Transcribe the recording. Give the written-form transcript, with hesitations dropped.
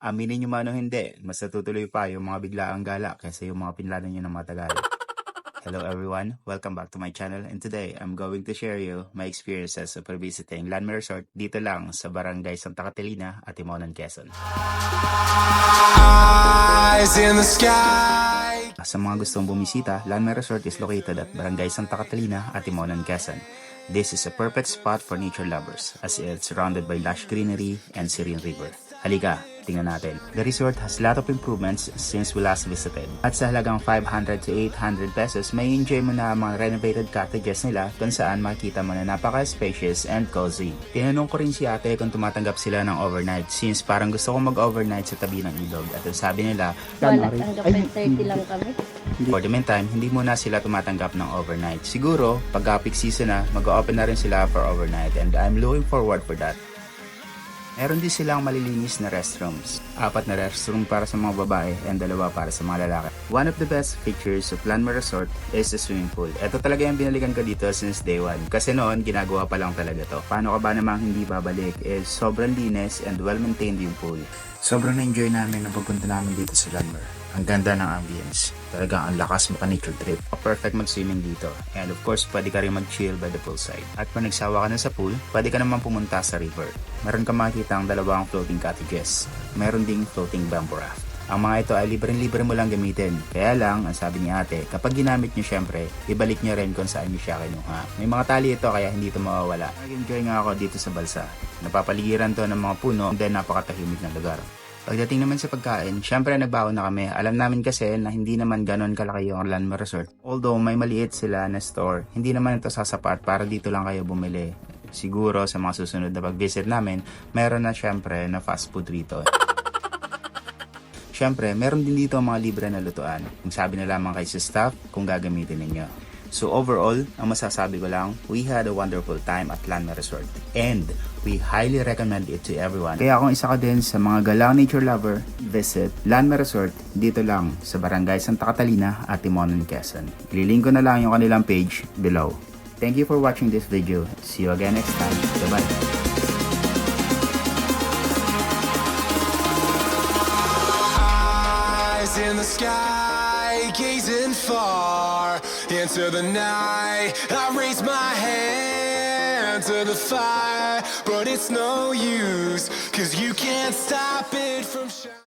Aminin nyo man o hindi, mas natutuloy pa yung mga biglaang gala kaysa yung mga pinlano nyo ng matagal. Hello everyone, welcome back to my channel, and today I'm going to share you my experiences of visiting Landmark Resort dito lang sa Barangay Santa Catalina at Timonan, Quezon. Eyes in the sky. Sa mga gustong bumisita, Landmark Resort is located at Barangay Santa Catalina at Timonan, Quezon. This is a perfect spot for nature lovers as it's surrounded by lush greenery and serene river. Halika, tingnan natin. The resort has a lot of improvements since we last visited. At sa halagang 500 to 800 pesos, may enjoy mo na ang mga renovated cottages nila kung saan makita mo na napaka-spacious and cozy. Tinanong ko rin si ate kung tumatanggap sila ng overnight since parang gusto ko mag-overnight sa tabi ng ilog. At sabi nila, Wala, tanggapin 30 lang kami. for the meantime, hindi muna sila tumatanggap ng overnight. Siguro, pag peak season na, mag-open na rin sila for overnight and I'm looking forward for that. Meron din silang malilinis na restrooms. 4 na restroom para sa mga babae and 2 para sa mga lalaki. One of the best features of Landmark Resort is the swimming pool. Ito talaga yung binalikan ko dito since day 1. Kasi noon, ginagawa pa lang talaga to. Paano ka ba namang hindi babalik? Sobrang linis and well-maintained yung pool. Sobrang na-enjoy namin ang pagpunta namin dito sa Landmark. Ang ganda ng ambience. Talagang ang lakas maka-nature trip. Perfect mag-swimming dito. And of course, pwede ka rin mag-chill by the poolside. At pag nagsawa ka na sa pool, pwede ka naman pumunta sa river. Meron ka makikita ang 2 floating cottages. Meron ding floating bamboo raft. Ang mga ito ay libre-libre mo lang gamitin. Kaya lang, ang sabi ni ate, kapag ginamit nyo syempre, ibalik nyo rin kung saan nyo siya kinuha. May mga tali ito kaya hindi ito mawawala. Nag-enjoy nga ako dito sa balsa. Napapaligiran to ng mga puno and then napakatahimik ng lugar. Pagdating naman sa pagkain, syempre nagbaon na kami. Alam namin kasi na hindi naman ganon kalaki yung Landmark Resort. Although may maliit sila na store, hindi naman ito sasapat para dito lang kayo bumili. Siguro sa mga susunod na pag-visit namin, meron na syempre na fast food rito. Syempre, meron din dito mga libre na lutuan. Kung sabi na lamang kay sa staff kung gagamitin ninyo. So overall, ang masasabi ko lang, we had a wonderful time at Landmark Resort. And we highly recommend it to everyone. Kaya kung isa ka din sa mga galang nature lover, visit Landmark Resort dito lang sa Barangay Santa Catalina at Timonan, Quezon. Ililink ko na lang yung kanilang page below. Thank you for watching this video. See you again next time. Bye-bye. In the sky, gazing far into the night, I raise my hand to the fire, but it's no use, 'cause you can't stop it from shining.